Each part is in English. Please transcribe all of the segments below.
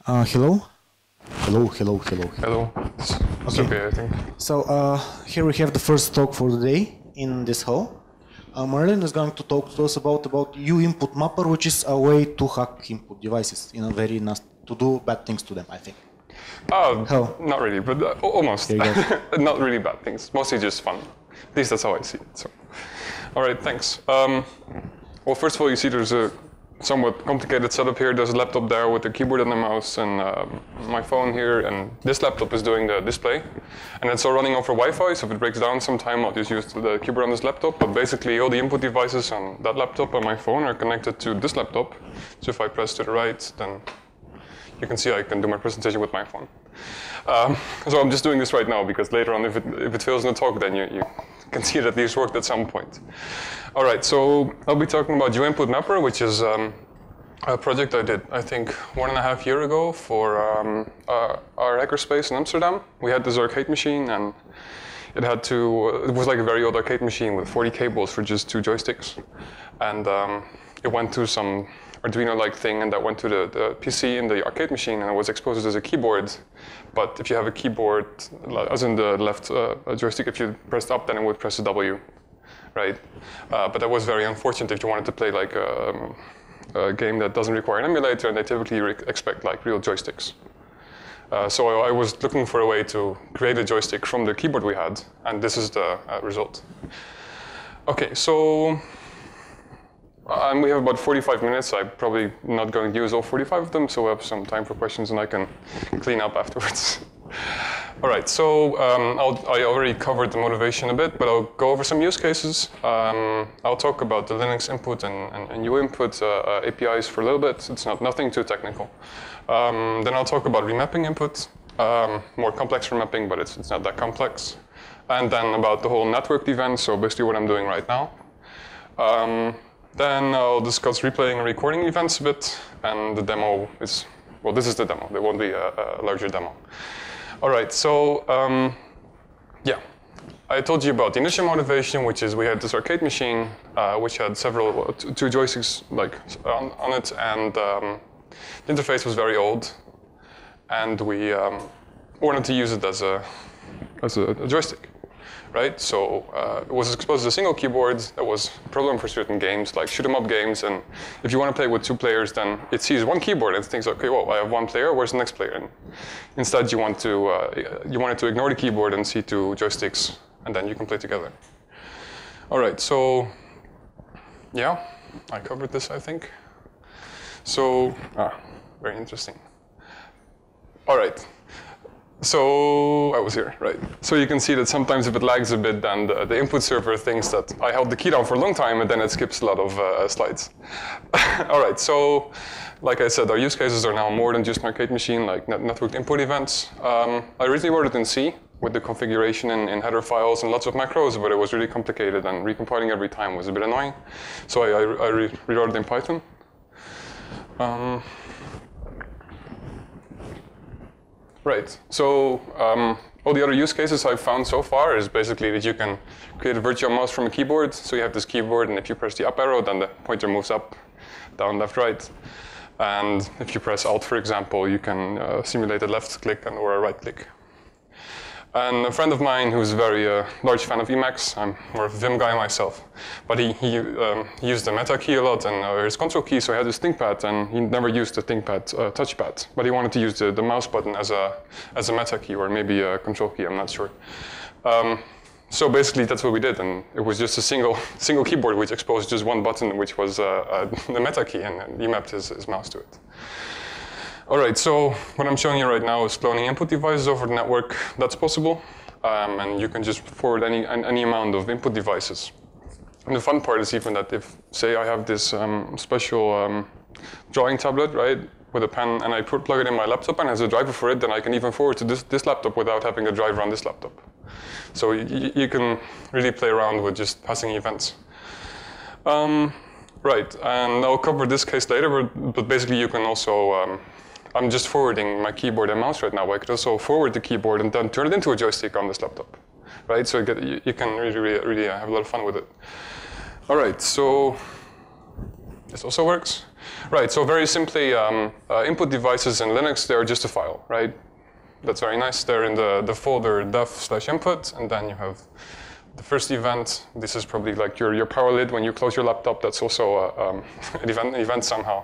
Hello? Hello. Hello. It's okay, I think. So here we have the first talk for the day in this hall. Merlijn is going to talk to us about uinput-mapper, which is a way to hack input devices in a very to do bad things to them, I think. Oh, not really, but almost. Not really bad things, mostly just fun. At least that's how I see it. So, all right, thanks. Well, first of all, you see there's a somewhat complicated setup here. There's a laptop there with a keyboard and a mouse, and my phone here, and this laptop is doing the display. And it's all running over Wi-Fi, so if it breaks down sometime, I'll just use the keyboard on this laptop. But basically, all the input devices on that laptop and my phone are connected to this laptop. So if I press to the right, then you can see I can do my presentation with my phone. So I'm just doing this right now, because later on, if it fails in the talk, then you can see it at least worked at some point. All right, so I'll be talking about uinput-mapper, which is a project I did, I think, 1.5 years ago for our hackerspace in Amsterdam. We had this arcade machine, and it was like a very old arcade machine with 40 cables for just 2 joysticks. And it went to some Arduino-like thing, and that went to the PC in the arcade machine, and it was exposed as a keyboard. But if you have a keyboard, as in the left joystick, if you pressed up, then it would press a W, right? But that was very unfortunate if you wanted to play like a game that doesn't require an emulator, and they typically expect like real joysticks. So I was looking for a way to create a joystick from the keyboard we had, and this is the result. Okay, so we have about 45 minutes. I'm probably not going to use all 45 of them, so we have some time for questions, and I can clean up afterwards. All right, so I already covered the motivation a bit, but I'll go over some use cases. I'll talk about the Linux input and uinput APIs for a little bit. It's nothing too technical. Then I'll talk about remapping input, more complex remapping, but it's not that complex. And then about the whole networked event, so basically what I'm doing right now. Then I'll discuss replaying and recording events a bit, and the demo is, well, this is the demo. There won't be a larger demo. All right, so yeah, I told you about the initial motivation, which is we had this arcade machine, which had two joysticks like on it, and the interface was very old, and we wanted to use it as a joystick. Right, so it was exposed as a single keyboard. That was a problem for certain games, like shoot-'em-up games. And if you want to play with 2 players, then it sees one keyboard and thinks, okay, well, I have 1 player. Where's the next player? And instead, you wanted to ignore the keyboard and see 2 joysticks, and then you can play together. All right, so yeah, I covered this, I think. So very interesting. All right. So I was here, right? So you can see that sometimes if it lags a bit, then the input server thinks that I held the key down for a long time, and then it skips a lot of slides. All right, so like I said, our use cases are now more than just an arcade machine, like networked input events. I originally wrote it in C with the configuration in header files and lots of macros, but it was really complicated, and recompiling every time was a bit annoying. So I rewrote it in Python. Right, so all the other use cases I've found so far is basically that you can create a virtual mouse from a keyboard. So you have this keyboard, and if you press the up arrow, then the pointer moves up, down, left, right. And if you press Alt, for example, you can simulate a left click or a right click. And a friend of mine who's a very large fan of Emacs, I'm more of a Vim guy myself, but he used the meta key a lot and his control key, so he had his ThinkPad, and he never used the ThinkPad touchpad, but he wanted to use the mouse button as a meta key, or maybe a control key, I'm not sure. So basically that's what we did, and it was just a single keyboard which exposed just 1 button, which was the meta key, and he mapped his mouse to it. All right, so what I'm showing you right now is cloning input devices over the network. That's possible, and you can just forward any amount of input devices. And the fun part is even that if, say, I have this special drawing tablet, right, with a pen, and I plug it in my laptop and has a driver for it, then I can even forward to this laptop without having a driver on this laptop. So you can really play around with just passing events. Right, and I'll cover this case later, but basically you can also I'm just forwarding my keyboard and mouse right now, but I could also forward the keyboard and then turn it into a joystick on this laptop, right? So you can really have a lot of fun with it. All right, so this also works. Right, so very simply, input devices in Linux, they're just a file, right? That's very nice. They're in the folder dev/input, and then you have the first event. This is probably like your power lid when you close your laptop. That's also an event somehow.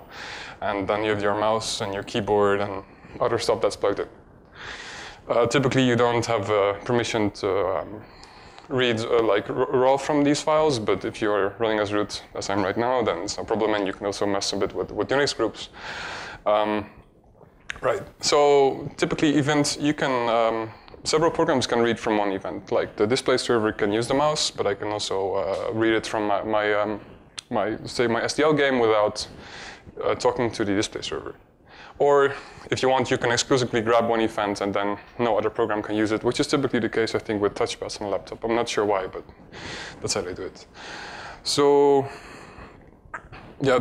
And then you have your mouse and your keyboard and other stuff that's plugged in. Typically, you don't have permission to read like raw from these files, but if you're running as root, as I'm right now, then it's no problem, and you can also mess a bit with Unix groups. Right, so typically events, you can, several programs can read from one event. Like the display server can use the mouse, but I can also read it from my SDL game without talking to the display server. Or if you want, you can exclusively grab one event and then no other program can use it, which is typically the case, I think, with touchpads on a laptop. I'm not sure why, but that's how they do it. So, yeah,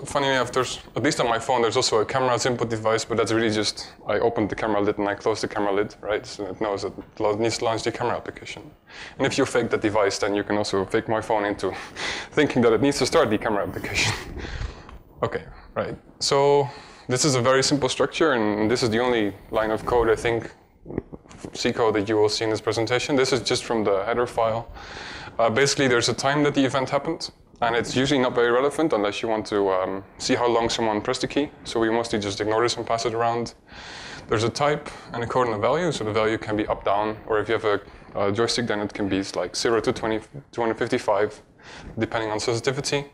funny enough, at least on my phone, there's also a camera's input device, but that's really just, I opened the camera lid and I closed the camera lid, right? So it knows that it needs to launch the camera application. And if you fake that device, then you can also fake my phone into thinking that it needs to start the camera application. Okay, right. So this is a very simple structure, and this is the only line of code, I think, C code that you will see in this presentation. This is just from the header file. Basically, there's a time that the event happened, and it's usually not very relevant unless you want to see how long someone pressed the key. So we mostly just ignore this and pass it around. There's a type and a code and a value, so the value can be up, down, or if you have a joystick, then it can be like 0 to 255, depending on sensitivity.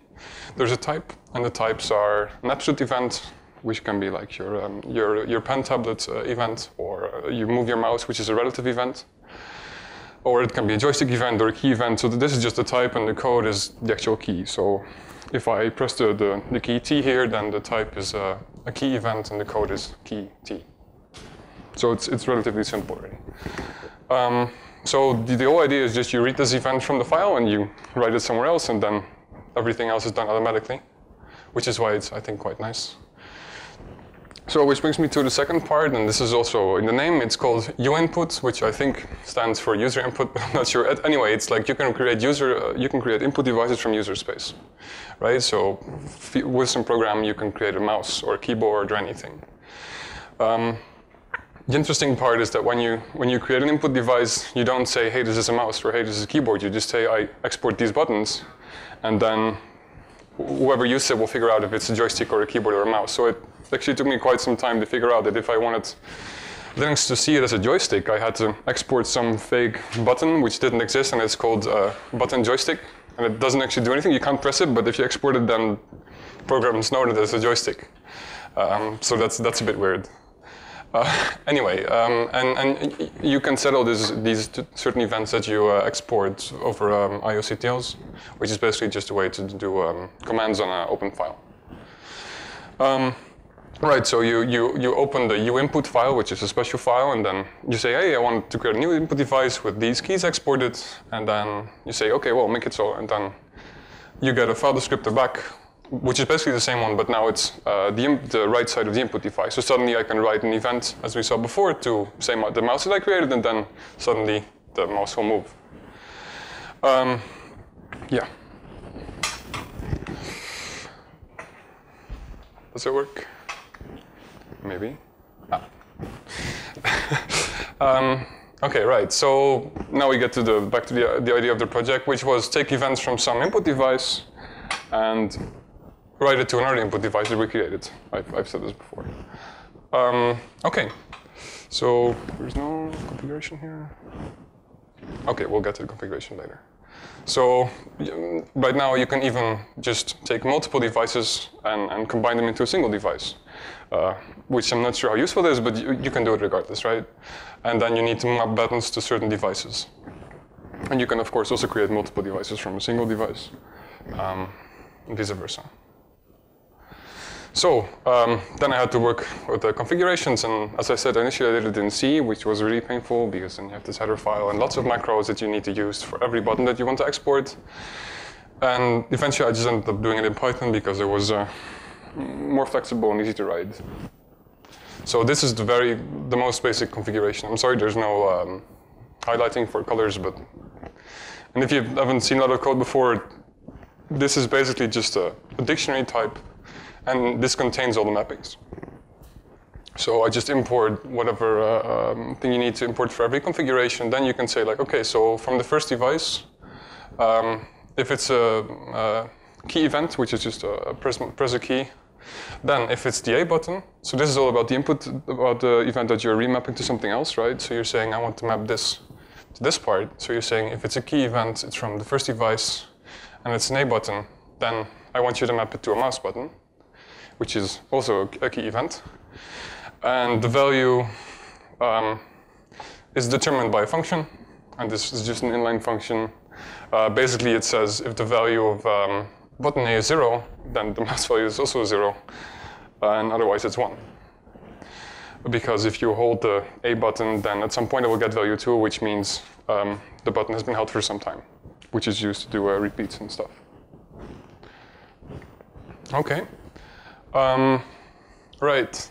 There's a type, and the types are an absolute event, which can be like your pen tablet event, or you move your mouse, which is a relative event. Or it can be a joystick event or a key event. So this is just the type, and the code is the actual key. So if I press the key T here, then the type is a key event, and the code is key T. So it's relatively simple, really. So the whole idea is just you read this event from the file, and you write it somewhere else, and then everything else is done automatically, which is why it's, I think, quite nice. So which brings me to the second part, and this is also in the name. It's called uinput, which I think stands for user input, but I'm not sure. Anyway, it's like you can create input devices from user space, right? So with some program, you can create a mouse or a keyboard or anything. The interesting part is that when you create an input device, you don't say, hey, this is a mouse, or hey, this is a keyboard. You just say, I export these buttons, and then whoever uses it will figure out if it's a joystick or a keyboard or a mouse. So it actually took me quite some time to figure out that if I wanted Linux to see it as a joystick, I had to export some fake button which didn't exist, and it's called button joystick. And it doesn't actually do anything. You can't press it, but if you export it, then programs know that it's a joystick. So that's a bit weird. Anyway, and you can settle these certain events that you export over IOCTLs, which is basically just a way to do commands on an open file. Right, so you open the uinput file, which is a special file, and then you say, hey, I want to create a new input device with these keys exported, and then you say, okay, well, make it so, and then you get a file descriptor back, which is basically the same one, but now it's the right side of the input device. So suddenly I can write an event, as we saw before, to say the mouse that I created, and then suddenly the mouse will move. Yeah. Does it work? Maybe. Okay, right. So now we get to back to the idea of the project, which was take events from some input device and write it to another input device that we created. I've said this before. Okay. So there's no configuration here. Okay, we'll get to the configuration later. So right now you can even just take multiple devices and combine them into a single device, which I'm not sure how useful it is, but you can do it regardless, right? And then you need to map buttons to certain devices. And you can, of course, also create multiple devices from a single device, and vice versa. So then I had to work with the configurations, and as I said, initially I did it in C, which was really painful because then you have this header file and lots of macros that you need to use for every button that you want to export. And eventually I just ended up doing it in Python because it was more flexible and easy to write. So this is the most basic configuration. I'm sorry there's no highlighting for colors, and if you haven't seen a lot of code before, this is basically just a dictionary type. and this contains all the mappings. So I just import whatever thing you need to import for every configuration. Then you can say like, okay, so from the first device, if it's a key event, which is just a press a key, then if it's the A button, so this is all about the input, about the event that you're remapping to something else, right? So you're saying, I want to map this to this part. So you're saying, if it's a key event, it's from the first device, and it's an A button, then I want you to map it to a mouse button, which is also a key event. And the value is determined by a function, and this is just an inline function. Basically, it says if the value of button A is 0, then the mouse value is also 0, and otherwise it's 1. Because if you hold the A button, then at some point it will get value 2, which means the button has been held for some time, which is used to do repeats and stuff. Okay. Right.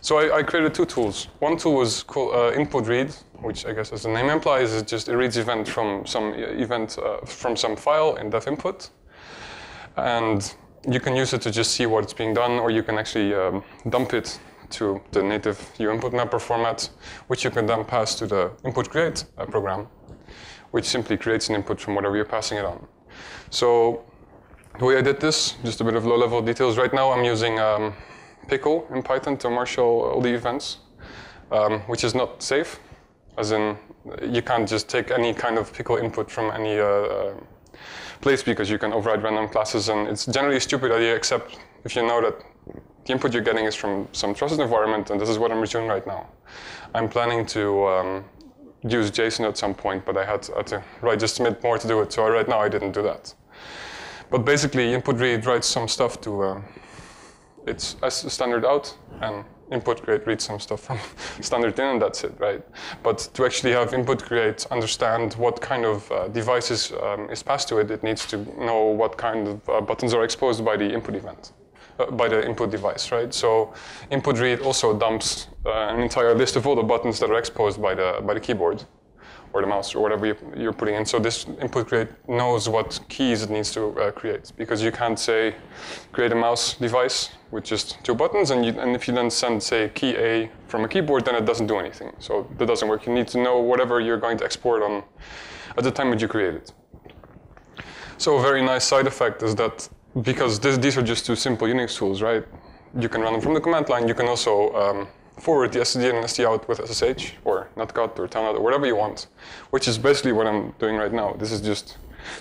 So I created 2 tools. One tool was called input read, which I guess as the name implies is just it reads event from some file in dev input. And you can use it to just see what's being done, or you can actually dump it to the native uinput-mapper format, which you can then pass to the input-create program, which simply creates an input from whatever you're passing it on. So the way I did this, just a bit of low-level details. Right now I'm using pickle in Python to marshal all the events, which is not safe, as in you can't just take any kind of pickle input from any place because you can override random classes, and it's generally a stupid idea except if you know that the input you're getting is from some trusted environment, and this is what I'm doing right now. I'm planning to use JSON at some point, but I had to write just a bit more to do it, so right now I didn't do that. But basically input read writes some stuff to it's as standard out, and input create reads some stuff from standard in, and that's it, right? But to actually have input create understand what kind of devices is passed to it, it needs to know what kind of buttons are exposed by the input event, by the input device, right? So input read also dumps an entire list of all the buttons that are exposed by the keyboard or the mouse or whatever you're putting in. So this input create knows what keys it needs to create, because you can't say create a mouse device with just 2 buttons, and if you then send, say, key A from a keyboard, then it doesn't do anything. So that doesn't work. You need to know whatever you're going to export on at the time that you create it. So a very nice side effect is that because these are just 2 simple Unix tools, right? You can run them from the command line. You can also forward the std and std out with SSH or netcut or telnet or whatever you want, which is basically what I'm doing right now. This is just,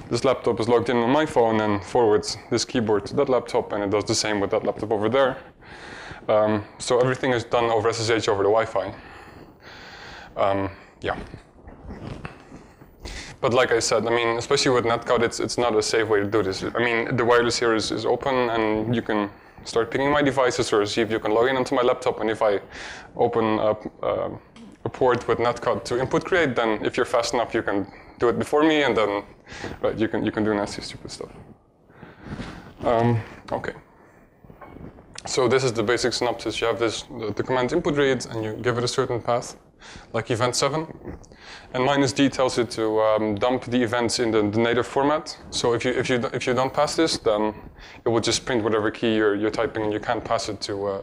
this laptop is logged in on my phone and forwards this keyboard to that laptop, and it does the same with that laptop over there. So everything is done over SSH over the Wi-Fi. Yeah. But like I said, I mean, especially with netcut, it's not a safe way to do this. I mean, the wireless here is open, and you can start picking my devices or see if you can log in onto my laptop, and if I open up a port with netcut to input create, then if you're fast enough, you can do it before me, and then right, you can do nasty, stupid stuff. Okay. So this is the basic synopsis. You have the command input read, and you give it a certain path, like event 7. And -d tells it to dump the events in the native format. So if you don't pass this, then it will just print whatever key you're typing, and you can't pass it to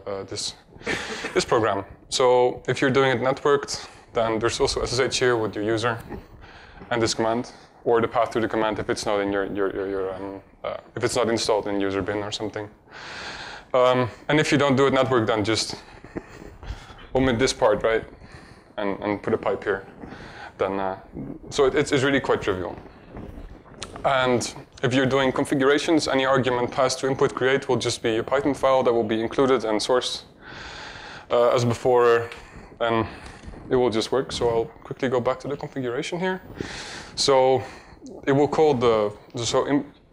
this program. So if you're doing it networked, then there's also SSH here with your user and this command, or the path to the command if it's not in if it's not installed in user bin or something. And if you don't do it network, then just omit this part, right? And put a pipe here. Then, so it's really quite trivial. And if you're doing configurations, any argument passed to input create will just be a Python file that will be included and sourced as before, and it will just work. So I'll quickly go back to the configuration here. So it will call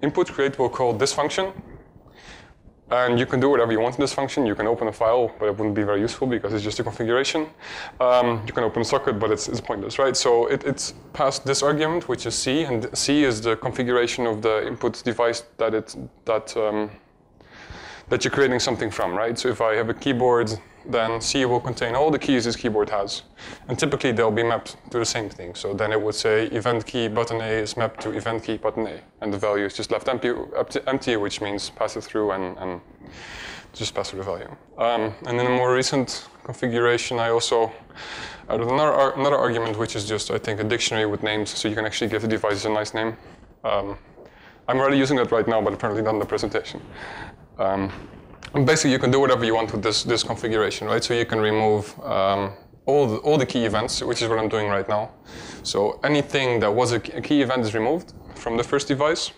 input create will call this function. And you can do whatever you want in this function. You can open a file, but it wouldn't be very useful because it's just a configuration. You can open a socket, but it's pointless, right? So it's passed this argument, which is C, and C is the configuration of the input device that you're creating something from, right? So if I have a keyboard, then C will contain all the keys this keyboard has. And typically they'll be mapped to the same thing. So then it would say event key button A is mapped to event key button A. And the value is just left empty, which means pass it through and just pass through the value. And in a more recent configuration, I also added another argument, which is just, I think, a dictionary with names, so you can actually give the devices a nice name. I'm already using that right now, but apparently not in the presentation. And basically, you can do whatever you want with this configuration, right? So you can remove all the key events, which is what I'm doing right now. So anything that was a key event is removed from the first device.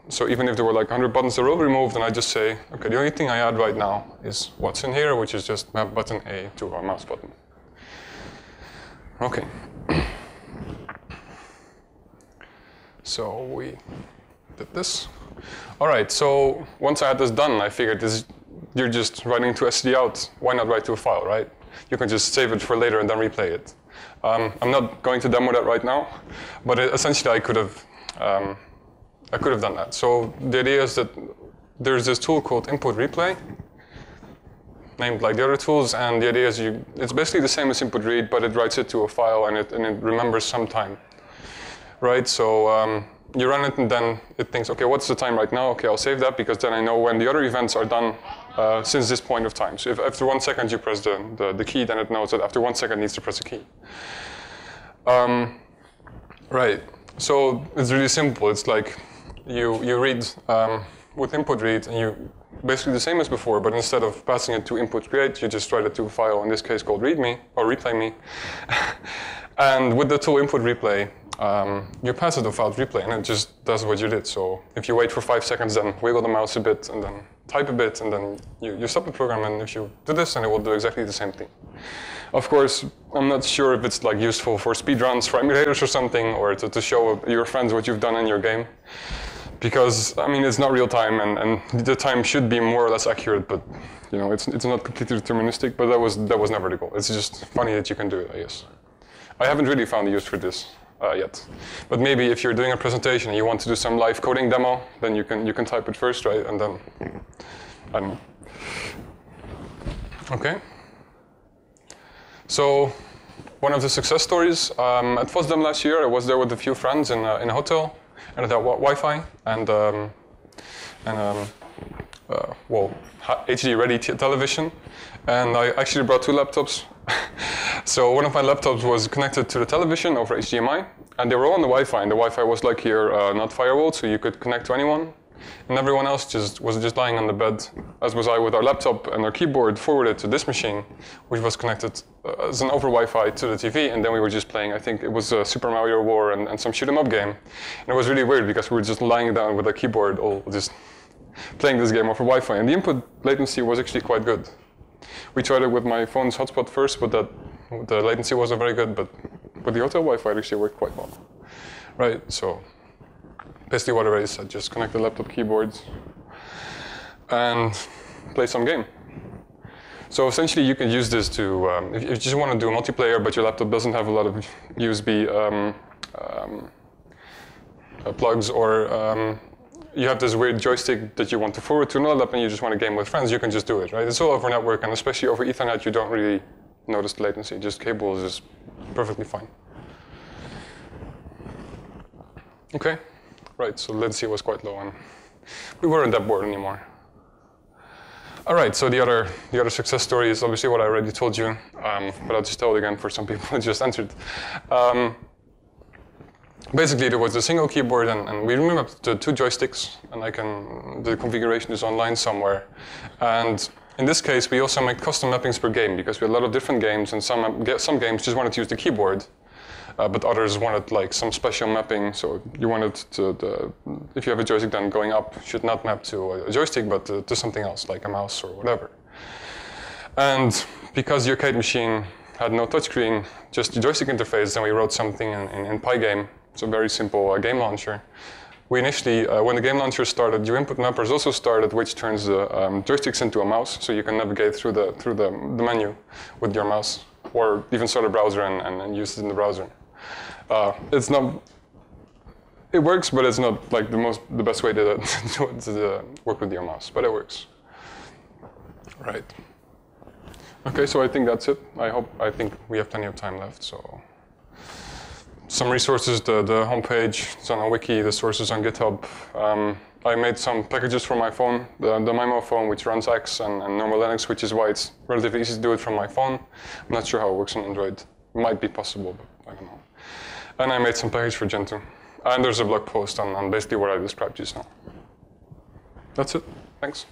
So even if there were like 100 buttons that were removed, then I just say, okay, the only thing I add right now is what's in here, which is just map button A to our mouse button. Okay. So we did this. All right, so once I had this done, I figured you're just writing to std out. Why not write to a file, right? You can just save it for later and then replay it. I'm not going to demo that right now, but essentially I could have done that. So the idea is that there's this tool called input-replay, named like the other tools, and the idea is it's basically the same as input-read, but it writes it to a file and it remembers some time, right? So you run it and then it thinks, okay, what's the time right now? Okay, I'll save that because then I know when the other events are done since this point of time. So if after 1 second you press the key, then it knows that after 1 second it needs to press a key. Right, so it's really simple. It's like you read with input read, and you basically the same as before, but instead of passing it to input create, you just write it to a file, in this case called readme or replay me. And with the tool input replay, you pass it a file replay, and it just does what you did. So if you wait for 5 seconds, then wiggle the mouse a bit, and then type a bit, and then you stop the program, and if you do this, then it will do exactly the same thing. Of course, I'm not sure if it's like useful for speedruns, for emulators or something, or to show your friends what you've done in your game. Because, I mean, it's not real time, and the time should be more or less accurate, but you know, it's not completely deterministic, but that was never the goal. It's just funny that you can do it, I guess. I haven't really found a use for this yet. But maybe if you're doing a presentation and you want to do some live coding demo, then you can type it first, right? And then, I don't know. Okay. So, one of the success stories, at FOSDEM last year, I was there with a few friends in a hotel, and it had Wi-Fi, and well, HD-ready television. And I actually brought 2 laptops. So one of my laptops was connected to the television over HDMI, and they were all on the Wi-Fi, and the Wi-Fi was like here, not firewalled, so you could connect to anyone. And everyone else was just lying on the bed, as was I, with our laptop and our keyboard forwarded to this machine, which was connected as an over Wi-Fi to the TV, and then we were just playing, I think it was Super Mario War and some shoot 'em up game. And it was really weird because we were just lying down with a keyboard, all just playing this game over Wi-Fi, and the input latency was actually quite good. We tried it with my phone's hotspot first, but the latency wasn't very good, but with the hotel Wi-Fi it actually worked quite well. Right, so basically what I already said, just connect the laptop keyboards and play some game. So essentially you can use this to, if you just want to do a multiplayer, but your laptop doesn't have a lot of USB plugs, or you have this weird joystick that you want to forward to another laptop and you just want to game with friends, you can just do it, right? It's all over network, and especially over Ethernet, you don't really notice the latency. Just cable is just perfectly fine. Okay, right, so latency was quite low, and we weren't that bored anymore. All right, so the other success story is obviously what I already told you, but I'll just tell it again for some people who just entered. Basically, there was a single keyboard, and we remapped to 2 joysticks, and the configuration is online somewhere. And in this case, we also make custom mappings per game, because we had a lot of different games, and some games just wanted to use the keyboard, but others wanted like some special mapping. So you wanted if you have a joystick, then going up should not map to a joystick, but to something else, like a mouse or whatever. And because the arcade machine had no touchscreen, just the joystick interface, then we wrote something in Pygame. It's a very simple game launcher. We initially, when the game launcher started, uinput-mappers also started, which turns the joysticks into a mouse, so you can navigate through the menu with your mouse, or even start a browser and use it in the browser. It's not. It works, but it's not like the best way to work with your mouse, but it works. Right. Okay, so I think that's it. I think we have plenty of time left, so. Some resources, the homepage, it's on our wiki, the sources on GitHub. I made some packages for my phone, the MIMO phone, which runs X and normal Linux, which is why it's relatively easy to do it from my phone. I'm not sure how it works on Android. Might be possible, but I don't know. And I made some package for Gentoo. And there's a blog post on basically what I described just now. That's it. Thanks.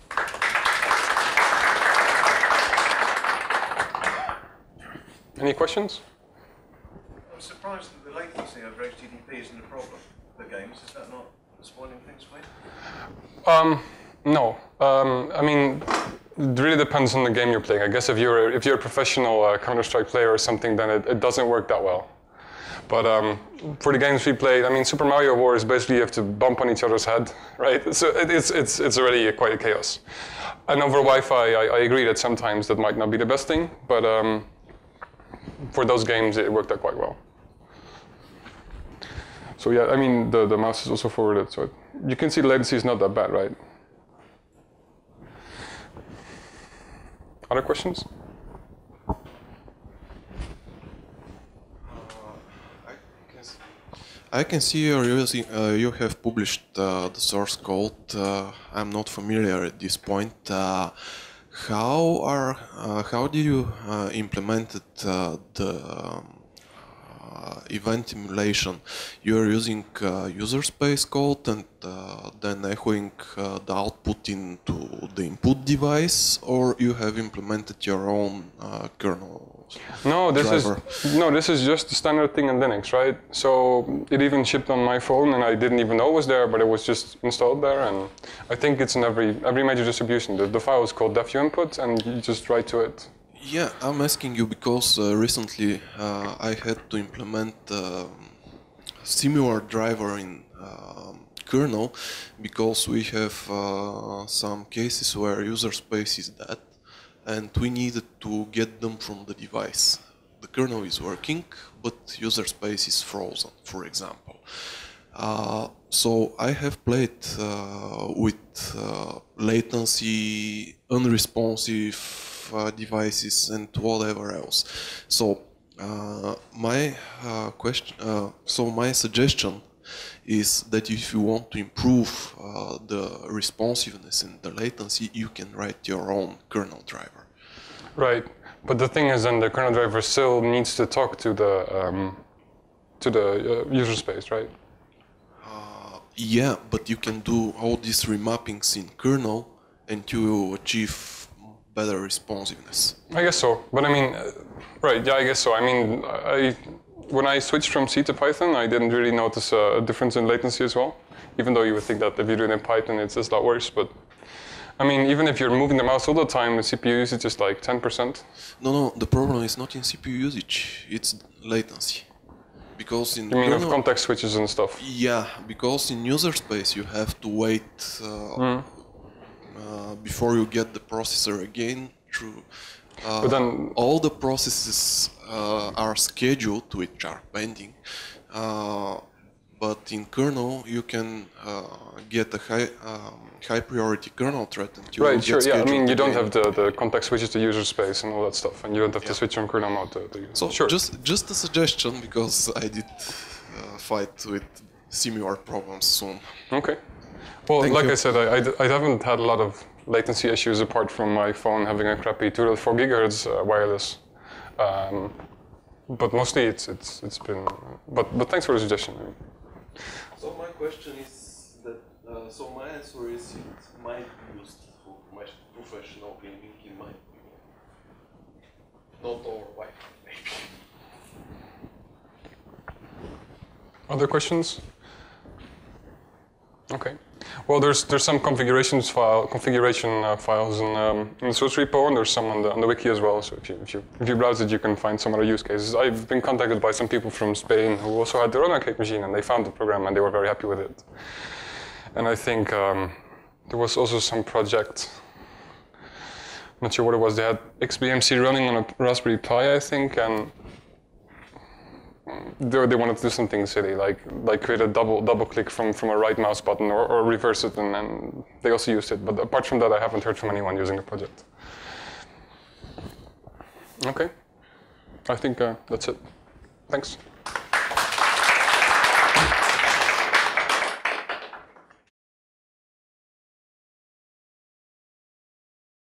Any questions? I'm surprised that the latency over HTTP isn't a problem for games. Is that not spoiling things for you? No. I mean, it really depends on the game you're playing. I guess if you're a professional Counter-Strike player or something, then it doesn't work that well. But for the games we played, I mean, Super Mario Wars, basically you have to bump on each other's head, right? So it's already quite a chaos. And over Wi-Fi, I agree that sometimes that might not be the best thing, but for those games, it worked out quite well. So yeah, I mean, the mouse is also forwarded, so you can see the latency is not that bad, right? Other questions? I can see you're using, you have published the source code. I'm not familiar at this point. How did you implement the event emulation? You're using user space code and then echoing the output into the input device, or you have implemented your own kernel? No, this is just the standard thing in Linux, right? So it even shipped on my phone, and I didn't even know it was there, but it was just installed there, and I think it's in every major distribution. The file is called dev-uinput, and you just write to it. Yeah, I'm asking you because recently I had to implement similar driver in kernel, because we have some cases where user space is dead and we needed to get them from the device. The kernel is working, but user space is frozen, for example. So I have played with latency, unresponsive devices and whatever else. So my suggestion is that if you want to improve the responsiveness and the latency, you can write your own kernel driver. Right, but the thing is, then the kernel driver still needs to talk to the user space, right? Yeah, but you can do all these remappings in kernel and you achieve better responsiveness. I guess so, but I mean, right, yeah, I guess so. I mean, when I switched from C to Python, I didn't really notice a difference in latency as well, even though you would think that if you do it in Python, it's a lot worse. But I mean, even if you're moving the mouse all the time, the CPU usage is like 10%. No, the problem is not in CPU usage, it's latency. Because in you mean of context switches and stuff? Yeah, because in user space you have to wait before you get the processor again through. But then all the processes are scheduled, which are pending. But in kernel you can get a high priority kernel thread, and you right, sure, yeah. I mean, you don't have the context switches to user space and all that stuff, and you don't have to switch from kernel mode to user. So sure. just a suggestion, because I did fight with similar problems soon. Okay. Well, like I said, I haven't had a lot of latency issues apart from my phone having a crappy 2.4 gigahertz wireless. But mostly it's been. But thanks for the suggestion. So my question is that. So my answer is it might be used for professional gaming, in my opinion. Not over Wi-Fi, maybe. Other questions? Okay. Well, there's some configuration files in the source repo, and there's some on the wiki as well. So if you browse it, you can find some other use cases. I've been contacted by some people from Spain who also had their own arcade machine, and they found the program and they were very happy with it. And I think there was also some project. I'm not sure what it was. They had XBMC running on a Raspberry Pi, I think, and they wanted to do something silly, like create a double click from a right mouse button or reverse it, and then they also used it. But apart from that, I haven't heard from anyone using the project. Okay, I think that's it. Thanks.